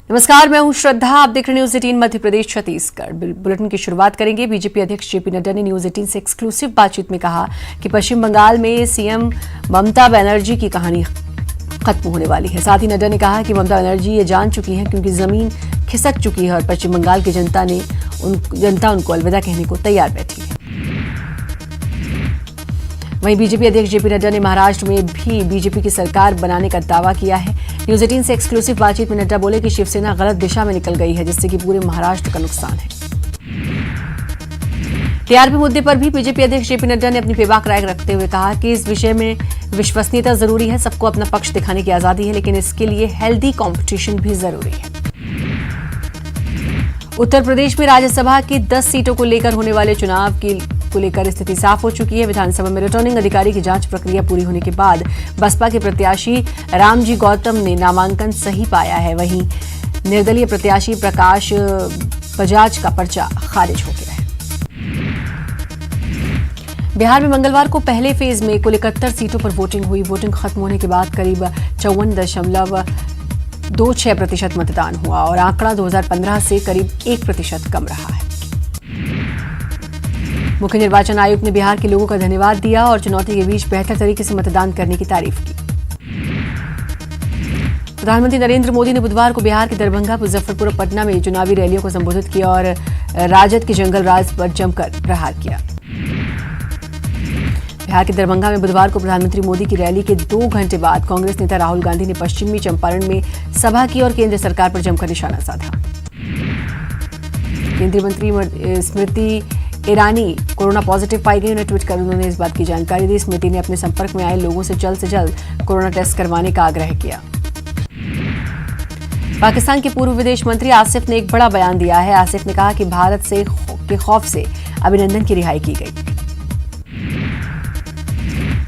नमस्कार, मैं हूं श्रद्धा। आप देख रहे न्यूज 18 मध्य प्रदेश छत्तीसगढ़। बुलेटिन की शुरुआत करेंगे। बीजेपी अध्यक्ष जेपी नड्डा ने न्यूज 18 से एक्सक्लूसिव बातचीत में कहा कि पश्चिम बंगाल में सीएम ममता बनर्जी की कहानी खत्म होने वाली है। साथ ही नड्डा ने कहा कि ममता बनर्जी ये जान चुकी है क्योंकि जमीन खिसक चुकी है और पश्चिम बंगाल की जनता उनको अलविदा कहने को तैयार बैठी है। वहीं बीजेपी अध्यक्ष जेपी नड्डा ने महाराष्ट्र में भी बीजेपी की सरकार बनाने का दावा किया है। न्यूज 18 से एक्सक्लूसिव बातचीत में नड्डा बोले कि शिवसेना गलत दिशा में निकल गई है, जिससे कि पूरे महाराष्ट्र का नुकसान है। टीआरपी मुद्दे पर भी बीजेपी अध्यक्ष जेपी नड्डा ने अपनी बेबाक राय रखते हुए कहा कि इस विषय में विश्वसनीयता जरूरी है। सबको अपना पक्ष दिखाने की आजादी है, लेकिन इसके लिए हेल्दी कॉम्पिटिशन भी जरूरी है। उत्तर प्रदेश में राज्यसभा की 10 सीटों को लेकर होने वाले चुनाव को लेकर स्थिति साफ हो चुकी है। विधानसभा में रिटर्निंग अधिकारी की जांच प्रक्रिया पूरी होने के बाद बसपा के प्रत्याशी रामजी गौतम ने नामांकन सही पाया है। वहीं निर्दलीय प्रत्याशी प्रकाश बजाज का पर्चा खारिज हो गया है। बिहार में मंगलवार को पहले फेज में कुल 71 सीटों पर वोटिंग हुई। वोटिंग खत्म होने के बाद करीब 54.26% मतदान हुआ और आंकड़ा 2015 से करीब 1% कम रहा है। मुख्य निर्वाचन आयुक्त ने बिहार के लोगों का धन्यवाद दिया और चुनौती के बीच बेहतर तरीके से मतदान करने की तारीफ की। प्रधानमंत्री नरेंद्र मोदी ने बुधवार को बिहार के दरभंगा, मुजफ्फरपुर और पटना में चुनावी रैलियों को संबोधित किया और राजद के जंगल राज पर जमकर प्रहार किया। बिहार के दरभंगा में बुधवार को प्रधानमंत्री मोदी की रैली के 2 घंटे बाद कांग्रेस नेता राहुल गांधी ने पश्चिमी चंपारण में सभा की और केंद्र सरकार पर जमकर निशाना साधा। केंद्रीय मंत्री स्मृति ईरानी कोरोना पॉजिटिव पाई गई। उन्हें ट्वीट कर उन्होंने इस बात की जानकारी दी। स्मृति ने अपने संपर्क में आए लोगों से जल्द कोरोना टेस्ट करवाने का आग्रह किया। पाकिस्तान के पूर्व विदेश मंत्री आसिफ ने एक बड़ा बयान दिया है। आसिफ ने कहा कि भारत के खौफ से अभिनंदन की रिहाई की गई।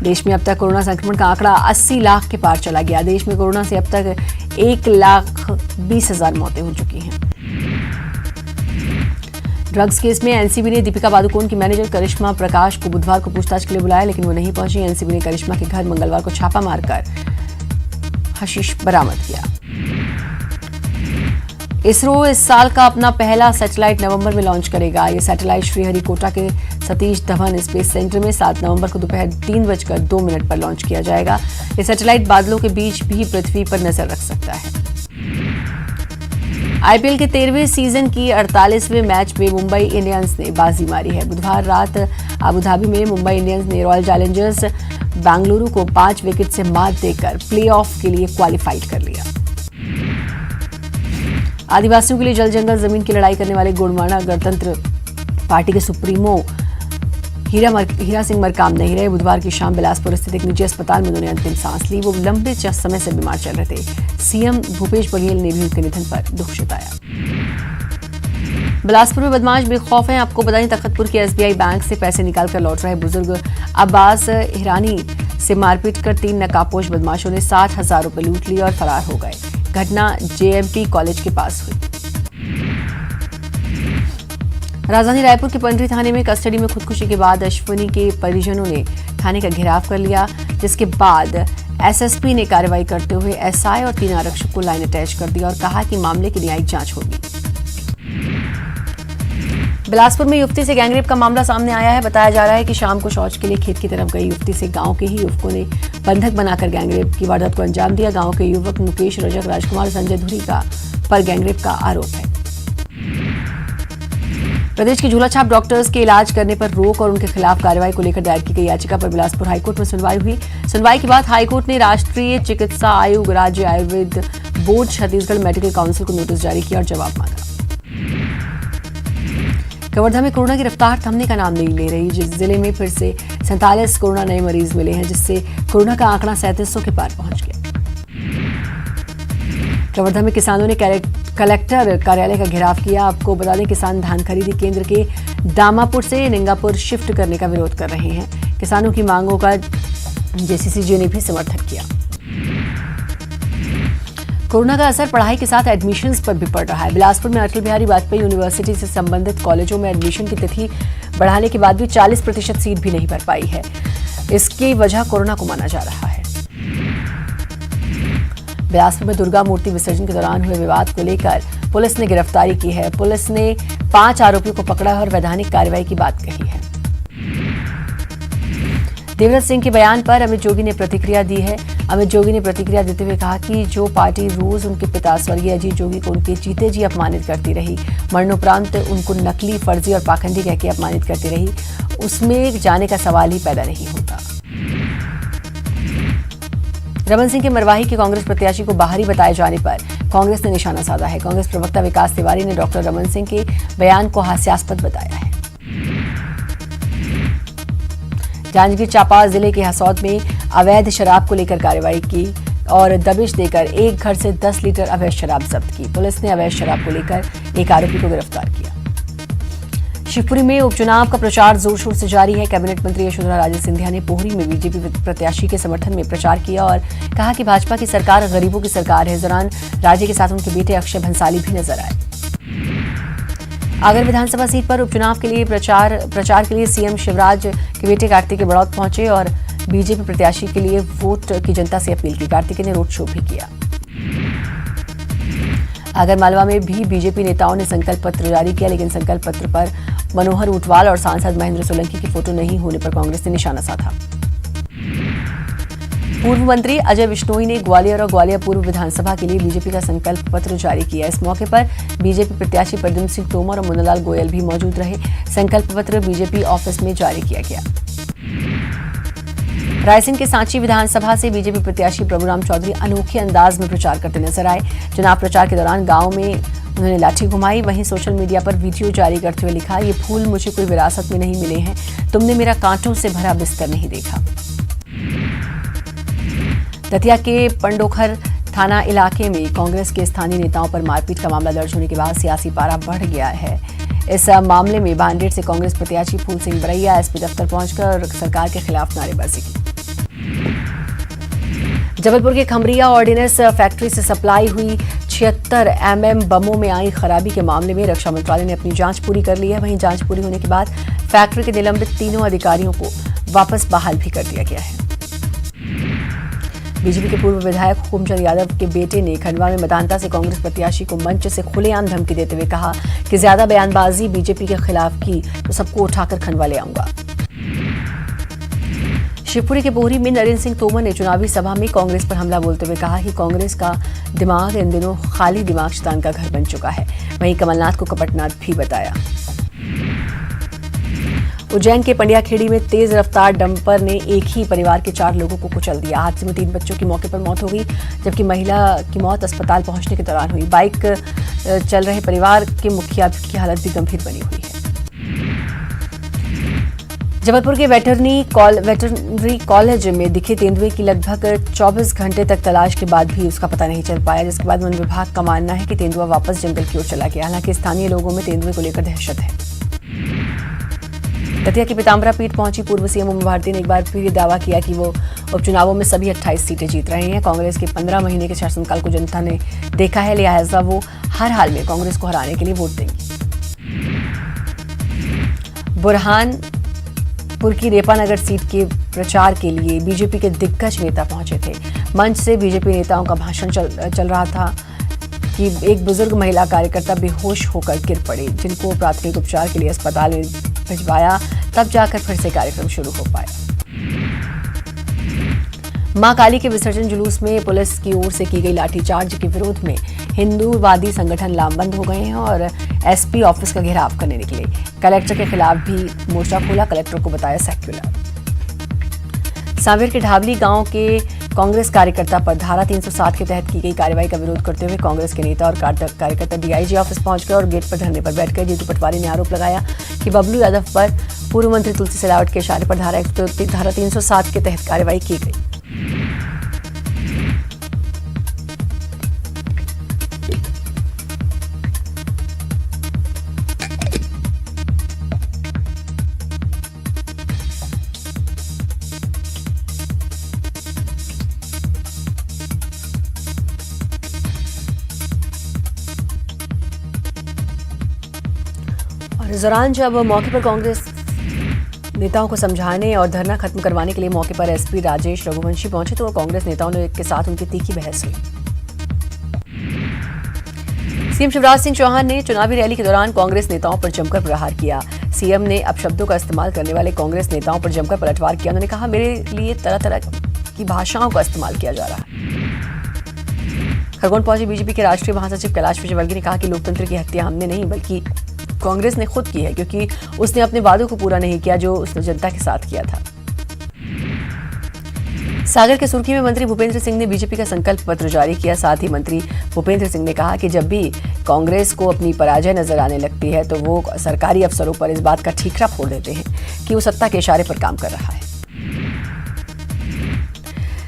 देश में अब तक कोरोना संक्रमण का आंकड़ा 80 लाख के पार चला गया। देश में कोरोना से अब तक 1,20,000 मौतें हो चुकी हैं। ड्रग्स केस में एनसीबी ने दीपिका पादुकोण की मैनेजर करिश्मा प्रकाश को बुधवार को पूछताछ के लिए बुलाया, लेकिन वो नहीं पहुंची। एनसीबी ने करिश्मा के घर मंगलवार को छापा मारकर हशीश बरामद किया। इसरो इस साल का अपना पहला सैटेलाइट नवंबर में लॉन्च करेगा। ये सैटेलाइट श्रीहरिकोटा के सतीश धवन स्पेस सेंटर में 7 नवंबर को दोपहर 3:02 पर लॉन्च किया जाएगा। ये सैटेलाइट बादलों के बीच भी पृथ्वी पर नजर रख सकता है। आईपीएल के 13वें सीजन की 48वें मैच में मुंबई इंडियंस ने बाजी मारी है। बुधवार रात अबुधाबी में मुंबई इंडियंस ने रॉयल चैलेंजर्स बेंगलुरु को 5 विकेट से मात देकर प्लेऑफ के लिए क्वालिफाइड कर लिया। आदिवासियों के लिए जल जंगल जमीन की लड़ाई करने वाले गोंडवाना गणतंत्र पार्टी के सुप्रीमो हीरा सिंह मरकाम नहीं रहे। बुधवार की शाम बिलासपुर स्थित एक निजी अस्पताल में उन्होंने अंतिम सांस ली। वो लंबे समय से बीमार चल रहे थे। सीएम भूपेश बघेल ने भी उनके निधन पर दुख जताया। बिलासपुर में बदमाश बेखौफ हैं। आपको बता दें, तखतपुर के एसबीआई बैंक से पैसे निकालकर लौट रहे बुजुर्ग अब्बास हिरानी से मारपीट कर 3 नकाबपोश बदमाशों ने 60,000 रुपए लूट लिए और फरार हो गए। घटना जेएमटी कॉलेज के पास हुई। राजधानी रायपुर के पंडरी थाने में कस्टडी में खुदकुशी के बाद अश्विनी के परिजनों ने थाने का घेराव कर लिया, जिसके बाद एसएसपी ने कार्रवाई करते हुए एसआई और 3 आरक्षक को लाइन अटैच कर दिया और कहा कि मामले की न्यायिक जांच होगी। बिलासपुर में युवती से गैंगरेप का मामला सामने आया है। बताया जा रहा है कि शाम को शौच के लिए खेत की तरफ गई युवती से गांव के ही युवकों ने बंधक बनाकर गैंगरेप की वारदात को अंजाम दिया। गांव के युवक मुकेश, रजक, राजकुमार, संजय धुरी पर गैंगरेप का आरोप है। प्रदेश के झूलाछाप डॉक्टर्स के इलाज करने पर रोक और उनके खिलाफ कार्रवाई को लेकर दायर की गई याचिका पर बिलासपुर हाईकोर्ट में सुनवाई हुई। सुनवाई के बाद हाईकोर्ट ने राष्ट्रीय चिकित्सा आयोग, राज्य Ayurveda board, Chhattisgarh medical council को नोटिस जारी किया और जवाब मांगा। कवर्धा में कोरोना की रफ्तार थमने का नाम नहीं ले रही। जिस जिले में फिर से 47 कोरोना नए मरीज मिले हैं, जिससे कोरोना का आंकड़ा 3700 के पार पहुंच गया। कवर्धा में किसानों ने कलेक्टर कार्यालय का घेराव किया। आपको बता दें, किसान धान खरीदी केंद्र के दामापुर से निंगापुर शिफ्ट करने का विरोध कर रहे हैं। किसानों की मांगों का जेसीसीजे ने भी समर्थन किया। कोरोना का असर पढ़ाई के साथ एडमिशन्स पर भी पड़ रहा है। बिलासपुर में अटल बिहारी वाजपेयी यूनिवर्सिटी से संबंधित कॉलेजों में एडमिशन की तिथि बढ़ाने के बाद भी 40% सीट भी नहीं भर पाई है। इसकी वजह कोरोना को माना जा रहा है। बिलासपुर में दुर्गा मूर्ति विसर्जन के दौरान हुए विवाद को लेकर पुलिस ने गिरफ्तारी की है। पुलिस ने 5 आरोपियों को पकड़ा है और वैधानिक कार्रवाई की बात कही है। देवव्रत सिंह के बयान पर अमित जोगी ने प्रतिक्रिया दी है। अमित जोगी ने प्रतिक्रिया देते हुए कहा कि जो पार्टी रोज उनके पिता स्वर्गीय अजीत जोगी को उनके जीते जी अपमानित करती रही, मरणोपरांत उनको नकली, फर्जी और पाखंडी कहकर अपमानित करती रही, उसमें जाने का सवाल ही पैदा नहीं होता। रमन सिंह के मरवाही के कांग्रेस प्रत्याशी को बाहरी बताए जाने पर कांग्रेस ने निशाना साधा है। कांग्रेस प्रवक्ता विकास तिवारी ने डॉक्टर रमन सिंह के बयान को हास्यास्पद बताया है। जांजगीर चांपा जिले के हसौद में अवैध शराब को लेकर कार्रवाई की और दबिश देकर एक घर से 10 लीटर अवैध शराब जब्त की। पुलिस ने अवैध शराब को लेकर एक आरोपी को गिरफ्तार किया। शिवपुरी में उपचुनाव का प्रचार जोर शोर से जारी है। कैबिनेट मंत्री यशोधरा राजे सिंधिया ने पोहरी में बीजेपी प्रत्याशी के समर्थन में प्रचार किया और कहा कि भाजपा की सरकार गरीबों की सरकार है। इस दौरान राजे के साथ उनके बेटे अक्षय भंसाली भी नजर आए। आगर विधानसभा सीट पर उपचुनाव के लिए प्रचार के लिए सीएम शिवराज के बेटे कार्तिकेय बड़ौत पहुंचे और बीजेपी प्रत्याशी के लिए वोट की जनता से अपील की। कार्तिकेय ने रोड शो भी किया। आगरमालवा में भी बीजेपी नेताओं ने संकल्प पत्र जारी किया, लेकिन संकल्प पत्र पर मनोहर ऊंटवाल और सांसद महेंद्र सोलंकी की फोटो नहीं होने पर कांग्रेस ने निशाना साधा। पूर्व मंत्री अजय विश्नोई ने ग्वालियर और ग्वालियर पूर्व विधानसभा के लिए बीजेपी का संकल्प पत्र जारी किया। इस मौके पर बीजेपी प्रत्याशी प्रद्युम्न सिंह तोमर और मुन्नालाल गोयल भी मौजूद रहे। संकल्प पत्र बीजेपी ऑफिस में जारी किया गया। रायसेन के सांची विधानसभा से बीजेपी प्रत्याशी प्रभुराम चौधरी अनोखे अंदाज में प्रचार करते नजर आए। चुनाव प्रचार के दौरान गांव में उन्होंने लाठी घुमाई। वहीं सोशल मीडिया पर वीडियो जारी करते हुए लिखा, ये फूल मुझे कोई विरासत में नहीं मिले हैं, तुमने मेरा कांटों से भरा बिस्तर नहीं देखा। दतिया के पंडोखर थाना इलाके में कांग्रेस के स्थानीय नेताओं पर मारपीट का मामला दर्ज होने के बाद सियासी पारा बढ़ गया है। इस मामले में बांडेर से कांग्रेस प्रत्याशी फूल सिंह बरैया एसपी दफ्तर पहुंचकर सरकार के खिलाफ नारेबाजी की। जबलपुर के खमरिया ऑर्डिनेंस फैक्ट्री से सप्लाई हुई 76 mm बमों में आई खराबी के मामले में रक्षा मंत्रालय ने अपनी जांच पूरी कर ली है। वहीं जांच पूरी होने के बाद फैक्ट्री के निलंबित 3 अधिकारियों को वापस बहाल भी कर दिया गया है। बीजेपी के पूर्व विधायक हुकुमचंद यादव के बेटे ने खंडवा में मतदाता से कांग्रेस प्रत्याशी को मंच से खुलेआम धमकी देते हुए कहा कि ज्यादा बयानबाजी बीजेपी के खिलाफ की तो सबको उठाकर खंडवा ले आऊंगा। शिवपुरी के पोहरी में नरेंद्र सिंह तोमर ने चुनावी सभा में कांग्रेस पर हमला बोलते हुए कहा कि कांग्रेस का दिमाग इन दिनों खाली दिमाग शैतान का घर बन चुका है। वहीं कमलनाथ को कपटनाथ भी बताया। उज्जैन के पंडियाखेड़ी में तेज रफ्तार डंपर ने एक ही परिवार के 4 लोगों को कुचल दिया। हादसे में 3 बच्चों की मौके पर मौत हो गई, जबकि महिला की मौत अस्पताल पहुंचने के दौरान हुई। बाइक चल रहे परिवार के मुखिया की हालत भी गंभीर बनी हुई है। जबलपुर के वेटरनरी कॉलेज में दिखे तेंदुए की लगभग 24 घंटे तक तलाश के बाद भी उसका पता नहीं चल पाया, जिसके बाद वन विभाग का मानना है कि तेंदुआ वापस जंगल की ओर चला गया। हालांकि स्थानीय लोगों में तेंदुए को लेकर दहशत है। दतिया की पीताम्बरा पीठ पहुंची पूर्व सीएम उमा भारती ने एक बार फिर दावा किया कि वो उपचुनावों में सभी 28 सीटें जीत रहे हैं। कांग्रेस के 15 महीने के शासनकाल को जनता ने देखा है, लिहाजा वो हर हाल में कांग्रेस को हराने के लिए वोट देंगी। बुरहानपुर की रेपानगर सीट के प्रचार के लिए बीजेपी के दिग्गज नेता पहुंचे थे। मंच से बीजेपी नेताओं का भाषण चल रहा था कि एक बुजुर्ग महिला कार्यकर्ता बेहोश होकर गिर पड़ी, जिनको प्राथमिक उपचार के लिए अस्पताल में भिजवाया, तब जाकर फिर से कार्यक्रम शुरू हो पाया। मां काली के विसर्जन जुलूस में पुलिस की ओर से की गई लाठीचार्ज के विरोध में हिंदूवादी संगठन लामबंद हो गए हैं और एसपी ऑफिस का घेराव करने निकले। कलेक्टर के खिलाफ भी मोर्चा खोला, कलेक्टर को बताया सेक्युलर। सांवेर के ढाबली गांव के कांग्रेस कार्यकर्ता पर धारा 307 के तहत की गई कार्रवाई का विरोध करते हुए कांग्रेस के नेता और कार्यकर्ता डीआईजी ऑफिस पहुंच गए और गेट पर धरने पर बैठ गए। जीतू पटवारी ने आरोप लगाया कि बबलू यादव पर पूर्व मंत्री तुलसी सिलावट के इशारे पर धारा 307 के तहत कार्रवाई की गई। इस दौरान जब मौके पर कांग्रेस नेताओं को समझाने और धरना खत्म करवाने के लिए मौके पर एसपी राजेश रघुवंशी पहुंचे तो कांग्रेस नेताओं ने के साथ उनकी तीखी बहस हुई। सीएम शिवराज सिंह चौहान ने चुनावी रैली के दौरान कांग्रेस नेताओं पर जमकर प्रहार किया। सीएम ने अपशब्दों का इस्तेमाल करने वाले कांग्रेस नेताओं पर जमकर पलटवार किया। उन्होंने कहा, मेरे लिए तरह तरह की भाषाओं का इस्तेमाल किया जा रहा है। खरगोन पहुंचे बीजेपी के राष्ट्रीय महासचिव कैलाश विजयवर्गीय ने कहा कि लोकतंत्र की हत्या हमने नहीं बल्कि कांग्रेस ने खुद की है, क्योंकि उसने अपने वादों को पूरा नहीं किया जो उसने जनता के साथ किया था। सागर के सुर्खी में मंत्री भूपेंद्र सिंह ने बीजेपी का संकल्प पत्र जारी किया। साथ ही मंत्री भूपेंद्र सिंह ने कहा कि जब भी कांग्रेस को अपनी पराजय नजर आने लगती है तो वो सरकारी अफसरों पर इस बात का ठीकरा फोड़ देते हैं कि वो सत्ता के इशारे पर काम कर रहा है।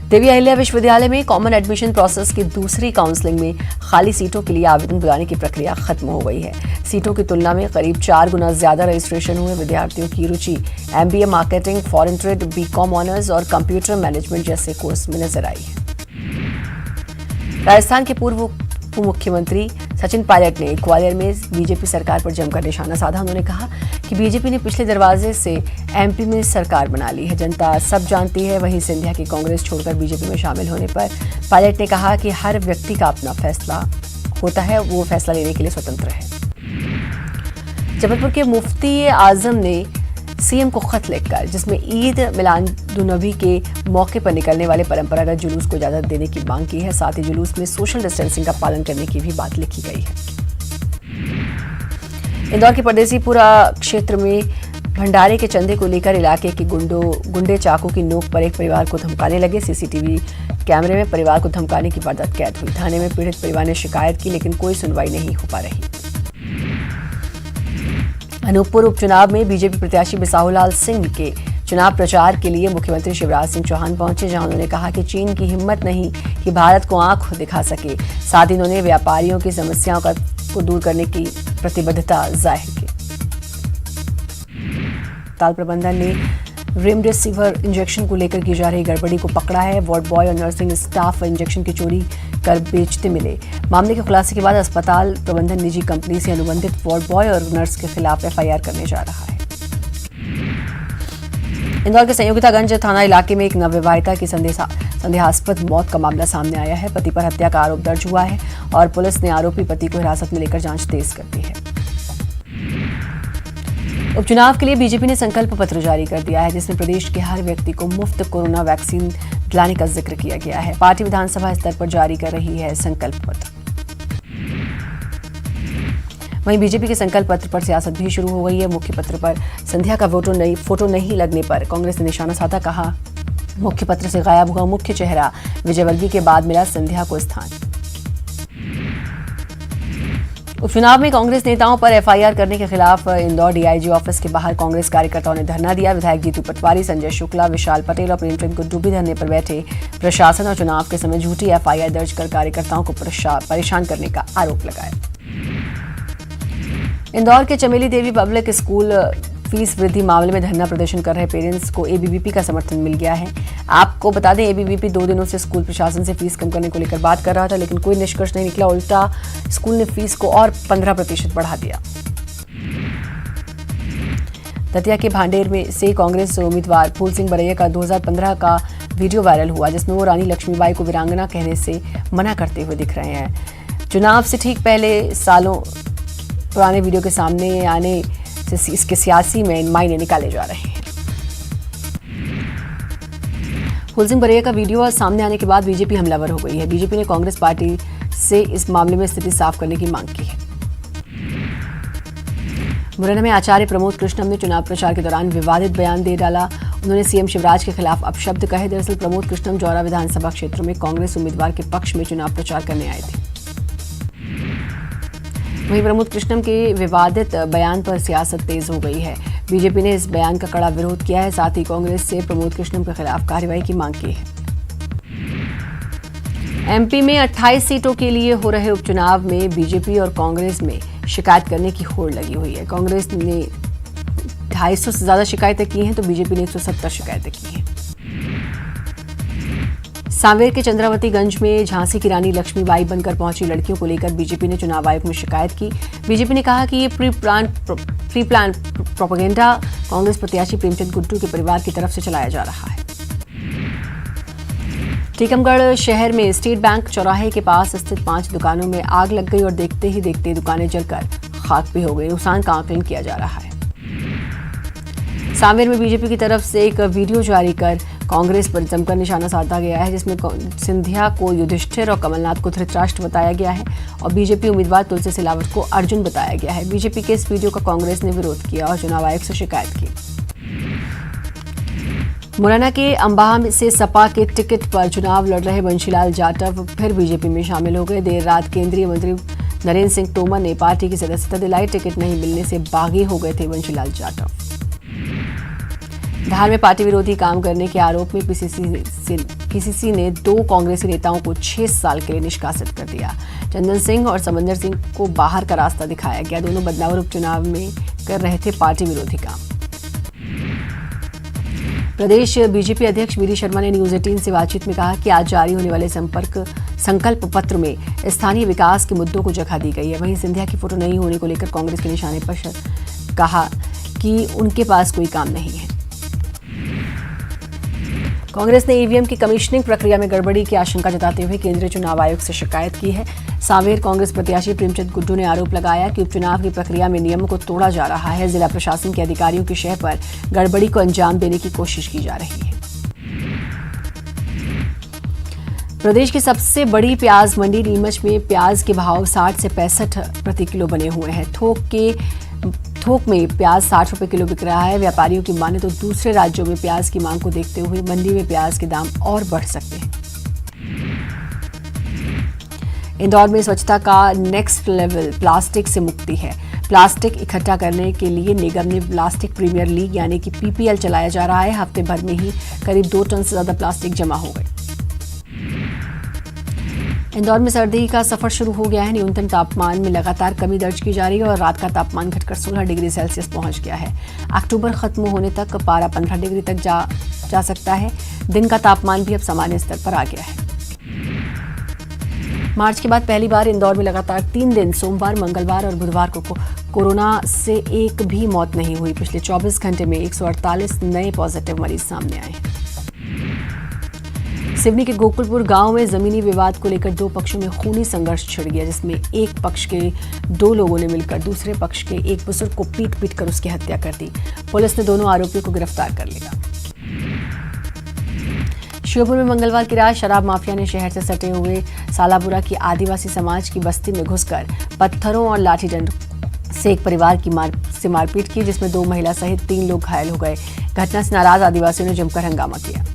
देवी अहिल्या विश्वविद्यालय में कॉमन एडमिशन प्रोसेस की दूसरी काउंसलिंग में खाली सीटों के लिए आवेदन लगाने की प्रक्रिया खत्म हो गई है। सीटों की तुलना में करीब 4 गुना ज्यादा रजिस्ट्रेशन हुए। विद्यार्थियों की रुचि MBA marketing, foreign trade, BCom honours और कंप्यूटर मैनेजमेंट जैसे कोर्स में नजर आई है। राजस्थान के पूर्व उप मुख्यमंत्री सचिन पायलट ने ग्वालियर में बीजेपी सरकार पर जमकर निशाना साधा। उन्होंने कहा कि बीजेपी ने पिछले दरवाजे से एमपी में सरकार बना ली है। जनता सब जानती है। वहीं सिंधिया की कांग्रेस छोड़कर बीजेपी में शामिल होने पर पायलट ने कहा कि हर व्यक्ति का अपना फैसला होता है, वो फैसला लेने के लिए स्वतंत्र है। जबलपुर के मुफ्ती आजम ने सीएम को खत लिखकर जिसमें ईद मिलादुन्नबी के मौके पर निकलने वाले परंपरागत जुलूस को इजाजत देने की मांग की है। साथ ही जुलूस में सोशल डिस्टेंसिंग का पालन करने की भी बात लिखी गई है। इंदौर के परदेसीपुरा क्षेत्र में भंडारे के चंदे को लेकर इलाके के गुंडे चाकू की नोक पर एक परिवार को धमकाने लगे। सीसीटीवी कैमरे में परिवार को धमकाने की वारदात कैद हुई। थाने में पीड़ित परिवार ने शिकायत की लेकिन कोई सुनवाई नहीं हो पा रही। अनूपपुर उपचुनाव में बीजेपी प्रत्याशी बिसाहुलाल सिंह के चुनाव प्रचार के लिए मुख्यमंत्री शिवराज सिंह चौहान पहुंचे, जहां उन्होंने कहा कि चीन की हिम्मत नहीं कि भारत को आंख दिखा सके। साथ ही उन्होंने व्यापारियों की समस्याओं को दूर करने की प्रतिबद्धता जाहिर की। अस्पताल प्रबंधन ने रेमडेसिविर इंजेक्शन को लेकर की जा रही गड़बड़ी को पकड़ा है। वार्ड बॉय और नर्सिंग स्टाफ इंजेक्शन की चोरी कर बेचते मिले। मामले के खुलासे के बाद अस्पताल प्रबंधन निजी कंपनी से अनुबंधित वार्ड बॉय और नर्स के खिलाफ एफआईआर करने जा रहा है। इंदौर के संयोगितागंज थाना इलाके में एक नवविवाहिता की संदेहास्पद मौत का मामला सामने आया है। पति पर हत्या का आरोप दर्ज हुआ है और पुलिस ने आरोपी पति को हिरासत में लेकर जांच तेज कर दी है। उपचुनाव के लिए बीजेपी ने संकल्प पत्र जारी कर दिया है, जिसमें प्रदेश के हर व्यक्ति को मुफ्त कोरोना वैक्सीन दिलाने का जिक्र किया गया है। पार्टी विधानसभा स्तर पर जारी कर रही है संकल्प पत्र। वहीं बीजेपी के संकल्प पत्र पर सियासत भी शुरू हो गई है। मुख्य पत्र पर संध्या का फोटो नहीं लगने पर कांग्रेस ने निशाना साधा। कहा, मुख्य पत्र से गायब हुआ मुख्य चेहरा विजयवर्गीय के बाद मिला संध्या को स्थान। उपचुनाव में कांग्रेस नेताओं पर एफआईआर करने के खिलाफ इंदौर डीआईजी ऑफिस के बाहर कांग्रेस कार्यकर्ताओं ने धरना दिया। विधायक जीतू पटवारी, संजय शुक्ला, विशाल पटेल और प्रेमचंद गुड्डू भी धरने पर बैठे। प्रशासन और चुनाव के समय झूठी एफआईआर दर्ज कर कार्यकर्ताओं को परेशान करने का आरोप लगाया। इंदौर के चमेली देवी पब्लिक स्कूल फीस वृद्धि मामले में धरना प्रदर्शन कर रहे पेरेंट्स को एबीवीपी का समर्थन मिल गया है। आपको बता दें, एबीवीपी 2 दिनों से स्कूल प्रशासन से फीस कम करने को लेकर बात कर रहा था, लेकिन कोई निष्कर्ष नहीं निकला। उल्टा स्कूल ने फीस को और 15% बढ़ा दिया। दतिया के भांडेर में से कांग्रेस उम्मीदवार फूल सिंह बरैया का 2015 का वीडियो वायरल हुआ, जिसमें वो रानी लक्ष्मीबाई को वीरांगना कहने से मना करते हुए दिख रहे हैं। चुनाव से ठीक पहले सालों पुराने वीडियो के सामने आने से इसके सियासी में मायने निकाले जा रहे हैं। फूल सिंह बरैया का वीडियो सामने आने के बाद बीजेपी हमलावर हो गई है। बीजेपी ने कांग्रेस पार्टी से इस मामले में स्थिति साफ करने की मांग की है। मुरैना में आचार्य प्रमोद कृष्णम ने चुनाव प्रचार के दौरान विवादित बयान दे डाला। उन्होंने सीएम शिवराज के खिलाफ अपशब्द कहे। दरअसल प्रमोद कृष्णम जौरा विधानसभा क्षेत्र में कांग्रेस उम्मीदवार के पक्ष में चुनाव प्रचार करने आए थे। वहीं प्रमोद कृष्णम के विवादित बयान पर सियासत तेज हो गई है। बीजेपी ने इस बयान का कड़ा विरोध किया है। साथ ही कांग्रेस से प्रमोद कृष्णम के खिलाफ कार्रवाई की मांग की है। एमपी में 28 सीटों के लिए हो रहे उपचुनाव में बीजेपी और कांग्रेस में शिकायत करने की होड़ लगी हुई है। कांग्रेस ने 250 से ज्यादा शिकायतें की हैं तो बीजेपी ने 170 शिकायतें की हैं। सांवेर के चंद्रावतीगंज में झांसी की रानी लक्ष्मीबाई बनकर पहुंची लड़कियों को लेकर बीजेपी ने चुनाव आयोग में शिकायत की। बीजेपी ने कहा कि ये प्री प्लान प्रोपेगेंडा कांग्रेस प्रत्याशी प्रेमचंद गुड्डू के परिवार की तरफ से चलाया जा रहा है। टीकमगढ़ शहर में स्टेट बैंक चौराहे के पास स्थित 5 दुकानों में आग लग गई और देखते ही देखते दुकानें जलकर खाक भी हो गई। नुकसान का आकलन किया जा रहा है। सांवेर में बीजेपी की तरफ से एक वीडियो जारी कर कांग्रेस पर जमकर निशाना साधा गया है, जिसमें सिंधिया को युधिष्ठिर और कमलनाथ को धृतराष्ट्र बताया गया है और बीजेपी उम्मीदवार तुलसी सिलावट को अर्जुन बताया गया है। बीजेपी के इस वीडियो का कांग्रेस ने विरोध किया और चुनाव आयोग से शिकायत की। मुरैना के अंबाह से सपा के टिकट पर चुनाव लड़ रहे बंशीलाल जाटव फिर बीजेपी में शामिल हो गए। देर रात केंद्रीय मंत्री नरेंद्र सिंह तोमर ने पार्टी की सदस्यता दिलाई। टिकट नहीं मिलने से बागी हो गए थे बंशीलाल जाटव। धार में पार्टी विरोधी काम करने के आरोप में पीसीसी ने 2 कांग्रेसी नेताओं को 6 साल के लिए निष्कासित कर दिया। चंदन सिंह और समंदर सिंह को बाहर का रास्ता दिखाया गया। दोनों बदनावर उपचुनाव में कर रहे थे पार्टी विरोधी काम। प्रदेश बीजेपी अध्यक्ष वीडी शर्मा ने न्यूज 18 से बातचीत में कहा कि आज जारी होने वाले संकल्प पत्र में स्थानीय विकास के मुद्दों को जगह दी गई है। वहीं सिंधिया की फोटो नहीं होने को लेकर कांग्रेस के निशाने पर कहा कि उनके पास कोई काम नहीं है। कांग्रेस ने ईवीएम की कमीशनिंग प्रक्रिया में गड़बड़ी की आशंका जताते हुए केंद्रीय चुनाव आयोग से शिकायत की है। सांवेर कांग्रेस प्रत्याशी प्रेमचंद गुड्डू ने आरोप लगाया कि उपचुनाव की प्रक्रिया में नियमों को तोड़ा जा रहा है। जिला प्रशासन के अधिकारियों की शह पर गड़बड़ी को अंजाम देने की कोशिश की जा रही है। प्रदेश की सबसे बड़ी प्याज मंडी नीमच में प्याज के भाव 60 से 65 प्रति किलो बने हुए हैं। थोक में प्याज 60 रुपए किलो बिक रहा है। व्यापारियों की माने तो दूसरे राज्यों में प्याज की मांग को देखते हुए मंडी में प्याज के दाम और बढ़ सकते हैं। इंदौर में स्वच्छता का नेक्स्ट लेवल प्लास्टिक से मुक्ति है। प्लास्टिक इकट्ठा करने के लिए निगम ने प्लास्टिक प्रीमियर लीग यानी कि पीपीएल चलाया जा रहा है। हफ्ते भर में ही करीब 2 टन से ज्यादा प्लास्टिक जमा हो गए। इंदौर में सर्दी का सफर शुरू हो गया है। न्यूनतम तापमान में लगातार कमी दर्ज की जा रही है और रात का तापमान घटकर 16 डिग्री सेल्सियस पहुंच गया है। अक्टूबर खत्म होने तक पारा 15 डिग्री तक जा सकता है। दिन का तापमान भी अब सामान्य स्तर पर आ गया है। मार्च के बाद पहली बार इंदौर में लगातार 3 दिन सोमवार, मंगलवार और बुधवार को कोरोना से एक भी मौत नहीं हुई। पिछले 24 घंटे में 148 नए पॉजिटिव मरीज सामने आए हैं। सिवनी के गोकुलपुर गांव में जमीनी विवाद को लेकर 2 पक्षों में खूनी संघर्ष छिड़ गया, जिसमें एक पक्ष के 2 लोगों ने मिलकर दूसरे पक्ष के एक बुजुर्ग को पीट कर उसकी हत्या कर दी। पुलिस ने दोनों आरोपियों को गिरफ्तार कर लिया। श्योपुर में मंगलवार की रात शराब माफिया ने शहर से सटे हुए सालापुरा की आदिवासी समाज की बस्ती में घुसकर पत्थरों और लाठी डंड से एक परिवार की मारपीट की, जिसमें 2 महिला सहित 3 लोग घायल हो गए। घटना से नाराज आदिवासियों ने जमकर हंगामा किया।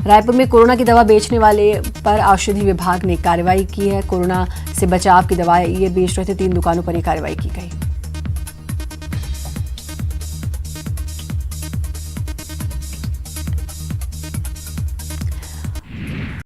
रायपुर में कोरोना की दवा बेचने वाले पर औषधि विभाग ने कार्रवाई की है। कोरोना से बचाव की दवा ये बेच रहे थे 3 दुकानों पर यह कार्रवाई की गई।